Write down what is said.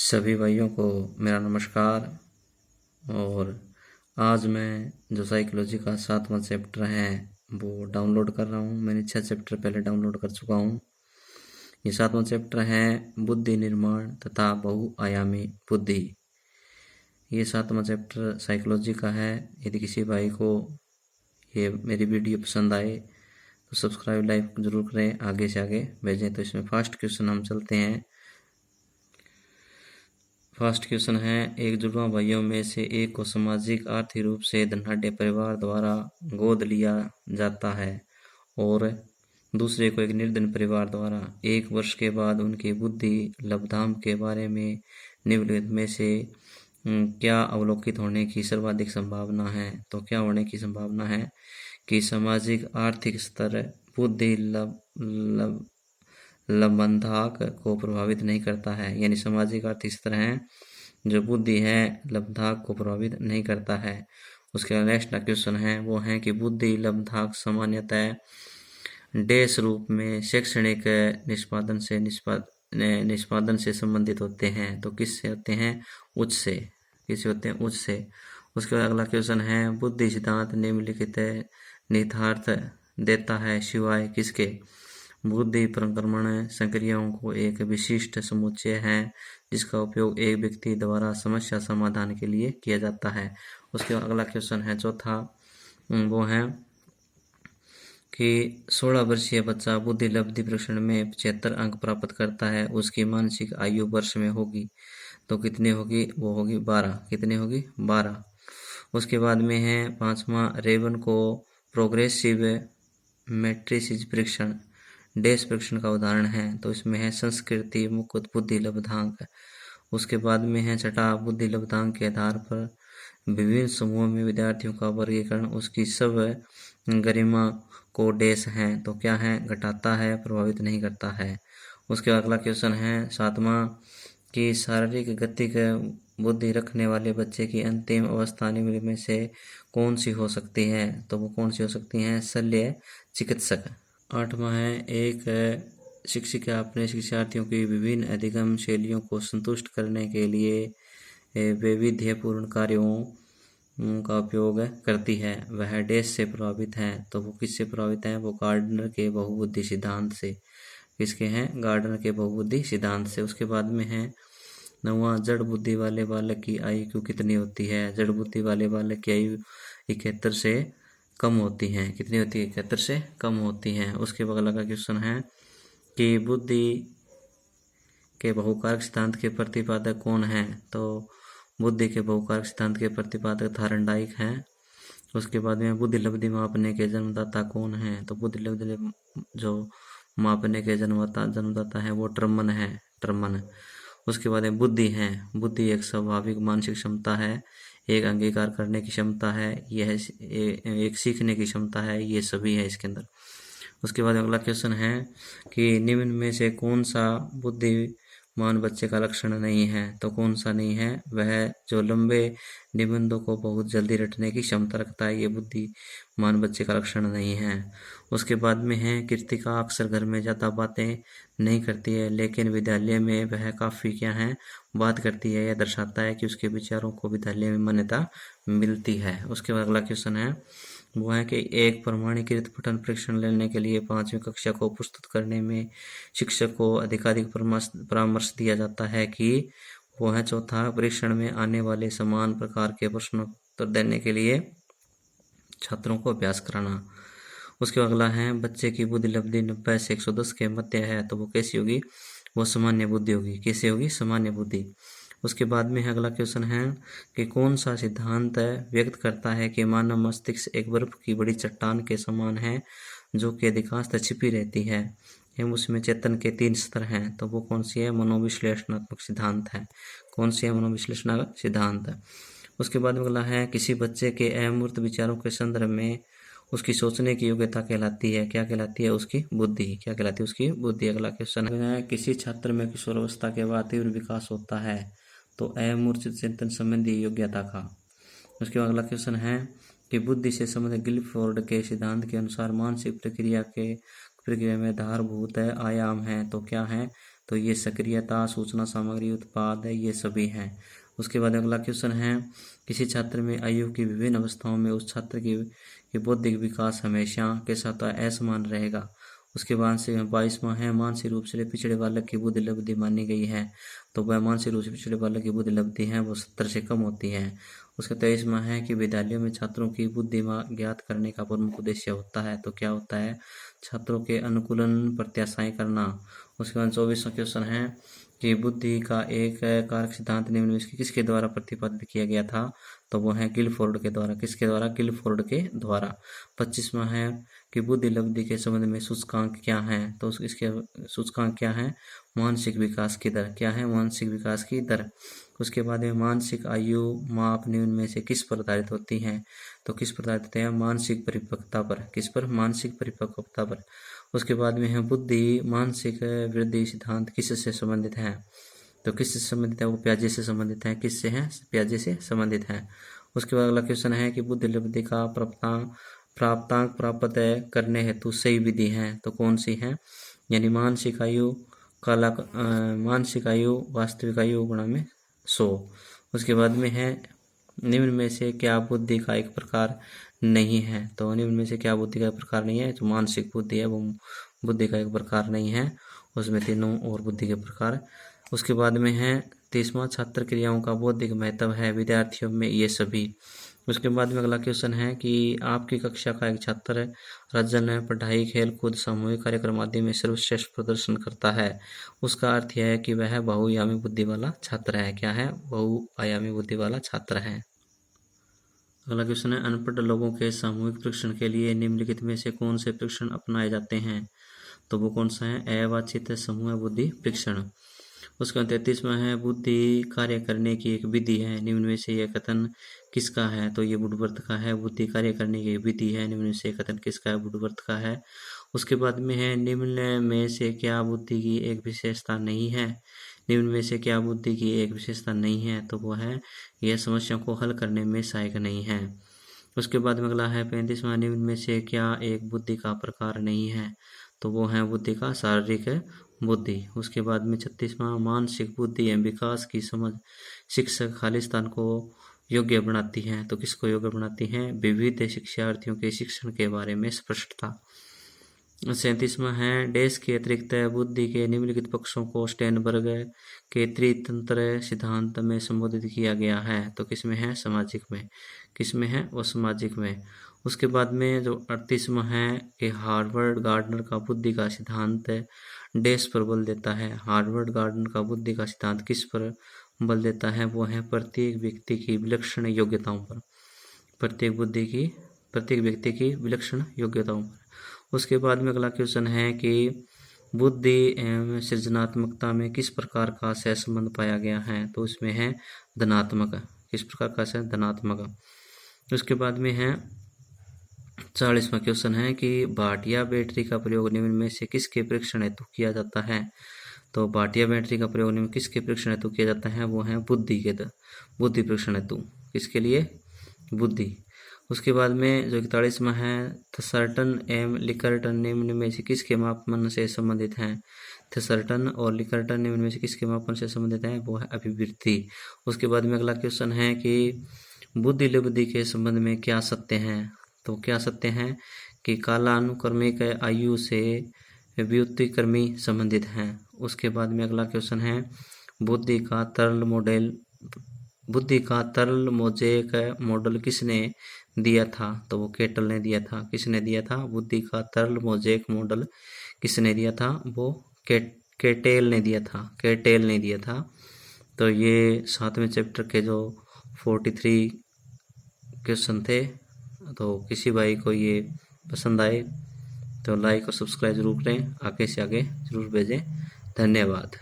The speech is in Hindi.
सभी भाइयों को मेरा नमस्कार। और आज मैं जो साइकोलॉजी का 7वां चैप्टर है वो डाउनलोड कर रहा हूँ। मैंने 6 चैप्टर पहले डाउनलोड कर चुका हूँ। ये 7वां चैप्टर है बुद्धि निर्माण तथा बहुआयामी बुद्धि। ये 7वां चैप्टर साइकोलॉजी का है। यदि किसी भाई को ये मेरी वीडियो पसंद आए तो सब्सक्राइब लाइक जरूर करें, आगे से आगे भेजें। तो इसमें फर्स्ट क्वेश्चन हम चलते हैं। फर्स्ट क्वेश्चन है, एक जुड़वा भाइयों में से एक को सामाजिक आर्थिक रूप से धनाढ़ परिवार द्वारा गोद लिया जाता है और दूसरे को एक निर्धन परिवार द्वारा। 1 वर्ष के बाद उनकी बुद्धि लब्धाम के बारे में निम्नलिखित में से क्या अवलोकित होने की सर्वाधिक संभावना है? तो क्या होने की संभावना है कि सामाजिक आर्थिक स्तर बुद्धि लब्धांक को प्रभावित नहीं करता है। यानी सामाजिक आर्थिक स्तर है जो बुद्धि है लब्धांक को प्रभावित नहीं करता है। उसके नेक्स्ट क्वेश्चन है वो है कि बुद्धि लब्धांक सामान्यतः डेस रूप में शैक्षणिक निष्पादन से संबंधित होते हैं। तो किससे होते हैं? उच्च से। किससे होते हैं? उच्च से। उसके बाद अगला क्वेश्चन है, बुद्धि सिद्धांत निम्नलिखित निहितार्थ देता है सिवाय किसके? बुद्धि परिक्रमण संक्रियाओं को एक विशिष्ट समुच्चय है जिसका उपयोग एक व्यक्ति द्वारा समस्या समाधान के लिए किया जाता है। उसके बाद अगला क्वेश्चन है चौथा, वो है कि 16 वर्षीय बच्चा बुद्धि लब्धि परीक्षण में 75 अंक प्राप्त करता है, उसकी मानसिक आयु वर्ष में होगी तो कितनी होगी? वो होगी 12। कितनी होगी? 12। उसके बाद में है 5वां, रेवन को प्रोग्रेसिव मैट्रिसेस परीक्षण डेस परीक्षण का उदाहरण है। तो इसमें है संस्कृति मुक्त बुद्धि लब्धांक। उसके बाद में है छठा, बुद्धि लब्धांक के आधार पर विभिन्न समूहों में विद्यार्थियों का वर्गीकरण उसकी सब गरिमा को डेस है तो क्या है? घटाता है, प्रभावित नहीं करता है। उसके बाद अगला क्वेश्चन है 7वां कि शारीरिक गतिक बुद्धि रखने वाले बच्चे की अंतिम अवस्था निम्न में से कौन सी हो सकती है? तो वो कौन सी हो सकती है? शल्य चिकित्सक। 8वां है, एक शिक्षिका अपने शिक्षार्थियों की विभिन्न अधिगम शैलियों को संतुष्ट करने के लिए वैविध्यपूर्ण कार्यों का उपयोग करती है। वह डेस से प्रभावित है तो वो किससे प्रभावित है? वो गार्डनर के बहुबुद्धि सिद्धांत से। किसके हैं? गार्डनर के बहुबुद्धि सिद्धांत से। उसके बाद में है 9वां, जड़ बुद्धि वाले बालक की आयु कितनी होती है? जड़ बुद्धि वाले बालक की आयु 71 से कम होती है। कितनी होती है? 71 से कम होती है। उसके बाद अगला क्वेश्चन है कि बुद्धि के बहुकारक सिद्धांत के प्रतिपादक कौन है? तो बुद्धि के बहुकारक सिद्धांत के प्रतिपादक थार्नडाइक हैं। उसके बाद में बुद्धि लब्धि मापने के जन्मदाता कौन है? तो बुद्धि लब्धि जो मापने के जन्मदाता है वो ट्रमन है। ट्रमन। उसके बाद में बुद्धि है। बुद्धि एक स्वाभाविक मानसिक क्षमता है, एक अंगीकार करने की क्षमता है, यह एक सीखने की क्षमता है, ये सभी है इसके अंदर। उसके बाद अगला क्वेश्चन है कि निम्न में से कौन सा बुद्धिमान बच्चे का लक्षण नहीं है? तो कौन सा नहीं है? वह जो लंबे निबंधों को बहुत जल्दी रटने की क्षमता रखता है, ये बुद्धिमान बच्चे का लक्षण नहीं है। उसके बाद में है कृतिका अक्सर घर में ज़्यादा बातें नहीं करती है लेकिन विद्यालय में वह काफ़ी क्या है? बात करती है। यह दर्शाता है कि उसके विचारों को विद्यालय में मान्यता मिलती है। उसके बाद अगला क्वेश्चन है वो है कि एक प्रमाणीकृत पठन परीक्षण लेने के लिए 5वीं कक्षा को प्रस्तुत करने में शिक्षक को अधिकाधिक परामर्श दिया जाता है कि वो है चौथा, परीक्षण में आने वाले समान प्रकार के प्रश्नोत्तर देने के लिए छात्रों को अभ्यास कराना। उसके अगला है बच्चे की बुद्धि लब्धि 90 से 110 के मध्य है तो वो कैसी होगी? वो सामान्य बुद्धि होगी। कैसे होगी? सामान्य बुद्धि। उसके बाद में अगला क्वेश्चन है कि कौन सा सिद्धांत व्यक्त करता है कि मानव मस्तिष्क एक बर्फ की बड़ी चट्टान के समान है जो कि अधिकांशतः छिपी रहती है एवं उसमें चेतन के 3 स्तर हैं। तो वो कौन सी है? मनोविश्लेषणात्मक सिद्धांत है। कौन सी है? मनोविश्लेषणात्मक सिद्धांत। उसके बाद अगला है किसी बच्चे के अमूर्त विचारों के संदर्भ में उसकी सोचने की योग्यता कहलाती है। क्या कहलाती है? उसकी बुद्धि। क्या कहलाती है? उसकी बुद्धि। अगला क्वेश्चन है किसी छात्र में किशोरावस्था के बाद तीव्र विकास होता है तो अमूर्त चिंतन संबंधी योग्यता का। उसके बाद अगला क्वेश्चन है कि बुद्धि से संबंधित गिलफोर्ड के सिद्धांत के अनुसार मानसिक प्रक्रिया में आधारभूत आयाम है तो क्या है? तो ये सक्रियता, सूचना सामग्री, उत्पाद है, ये सभी हैं। उसके बाद अगला क्वेश्चन है, किसी छात्र में आयु की विभिन्न अवस्थाओं में उस छात्र की बौद्धिक विकास हमेशा के साथ असमान रहेगा। उसके बाद से 22वां है, मानसिक रूप से पिछड़े बालक की बुद्धि लब्धि मानी गई है। तो वह मानसिक रूप से पिछड़े बालक की बुद्धि लब्धि है वो 70 से कम होती है। उसका 23वां है कि विद्यालयों में छात्रों की बुद्धिमा ज्ञात करने का प्रमुख उद्देश्य होता है। तो क्या होता है? छात्रों के अनुकूलन प्रत्याशाएं करना। उसके बाद 24वां क्वेश्चन है कि बुद्धि का एक कारक सिद्धांत निम्न में से किसके द्वारा प्रतिपादित किया गया था? तो वो है गिलफोर्ड के द्वारा। किसके द्वारा? गिलफोर्ड के द्वारा। 25वां है कि बुद्धि लब्धि के संबंध में सूचकांक क्या है? तो इसके सूचकांक क्या है? मानसिक विकास की दर। क्या है? मानसिक विकास की दर। उसके बाद में मानसिक आयु माप निम्न में से किस पर आधारित होती है? तो किस पर आधारित है? मानसिक परिपक्वता पर। किस पर? मानसिक परिपक्वता पर। उसके बाद में है बुद्धि मानसिक वृद्धि सिद्धांत किससे संबंधित है? तो किससे संबंधित है? वो प्याजे से संबंधित है। किससे है? प्याजे से संबंधित है। उसके बाद अगला क्वेश्चन है कि बुद्धि लब्धि का प्राप्तांक प्राप्त करने हेतु सही विधि है। तो कौन सी है? यानी मानसिक आयु मानसिक आयु वास्तविक आयु गुणा में 100। उसके बाद में है निम्न में से क्या बुद्धि का एक प्रकार नहीं है? तो निम्न में से क्या बुद्धि का एक प्रकार नहीं है? जो मानसिक बुद्धि है वो बुद्धि का एक प्रकार नहीं है। उसमें तीनों और बुद्धि के प्रकार। उसके बाद में है 30वां, छात्र क्रियाओं का बौद्धिक महत्व है विद्यार्थियों में ये सभी। उसके बाद में अगला क्वेश्चन है कि आपकी कक्षा का एक छात्र राज्य पढ़ाई, खेल कूद, सामूहिक कार्यक्रम आदि में सर्वश्रेष्ठ प्रदर्शन करता है। उसका अर्थ यह है कि वह बहुआयामी बुद्धि वाला छात्र है। क्या है? बहुआयामी बुद्धि वाला छात्र है। अगला क्वेश्चन है, अनपढ़ लोगों के सामूहिक परीक्षण के लिए निम्नलिखित में से कौन से परीक्षण अपनाए जाते हैं? तो वो कौन सा है? अवांछित समूह बुद्धि परीक्षण। उसका 33वां है, बुद्धि कार्य करने की एक विधि है। निम्न में से यह कथन किसका है? तो ये वुडवर्थ का है। बुद्धि कार्य करने की एक विधि है। निम्न में से कथन किसका है? वुडवर्थ का है। उसके बाद में है, निम्न में से क्या बुद्धि की एक विशेषता नहीं है? निम्न में से क्या बुद्धि की एक विशेषता नहीं है? तो वो है, यह समस्या को हल करने में सहायक नहीं है। उसके बाद में अगला है 35वां, निम्न में से क्या एक बुद्धि का प्रकार नहीं है? तो वो है बुद्धि का शारीरिक बुद्धि। उसके बाद में 36वां, मानसिक बुद्धि एवं विकास की समझ शिक्षक खालिस्तान को योग्य बनाती है। तो किसको योग्य बनाती है? विविध शिक्षार्थियों के शिक्षण के बारे में स्पष्टता। 37वां है, डैश के अतिरिक्त बुद्धि के निम्नलिखित पक्षों को स्टेनबर्ग के त्रितंत्र सिद्धांत में संबोधित किया गया है। तो किसमें है? सामाजिक में। किसमें है? वो सामाजिक में। उसके बाद में जो 38वां है कि हार्वर्ड गार्डनर का बुद्धि का सिद्धांत डैश पर बल देता है। हार्वर्ड गार्डनर का बुद्धि का सिद्धांत किस पर बल देता है? वो है प्रत्येक व्यक्ति की विलक्षण योग्यताओं पर। प्रत्येक व्यक्ति की विलक्षण योग्यताओं पर। उसके बाद में अगला क्वेश्चन है कि बुद्धि एवं सृजनात्मकता में किस प्रकार का सहसंबंध पाया गया है? तो इसमें है धनात्मक। किस प्रकार का? है धनात्मक। उसके बाद में है 40वां क्वेश्चन है कि भाटिया बैटरी का प्रयोग निम्न में से किसके परीक्षण हेतु किया जाता है? तो भाटिया बैटरी का प्रयोग निम्न किसके परीक्षण हेतु किया जाता है? वो है बुद्धि परीक्षण हेतु। किसके लिए? बुद्धि। उसके बाद में जो 41वां है, थसर्टन एवं लिकर्टन निम्न में से किसके मापन से संबंधित हैं? थसर्टन और लिकर्टन निम्न में से किसके मापन से संबंधित हैं? वो है अभिवृद्धि। उसके बाद में अगला क्वेश्चन है कि बुद्धि लब्धि के संबंध में क्या सत्य हैं? तो क्या सत्य हैं कि कालानुक्रमिक आयु से व्युत्क्रमी संबंधित हैं। उसके बाद में अगला क्वेश्चन है, बुद्धि का तरल मोज़ेक मॉडल किसने दिया था? तो वो केटल ने दिया था। किसने दिया था? बुद्धि का तरल मोज़ेक मॉडल किसने दिया था? वो केटेल ने दिया था। तो ये 7वें चैप्टर के जो 43 क्वेश्चन थे। तो किसी भाई को ये पसंद आए तो लाइक और सब्सक्राइब जरूर करें, आगे से आगे जरूर भेजें। धन्यवाद।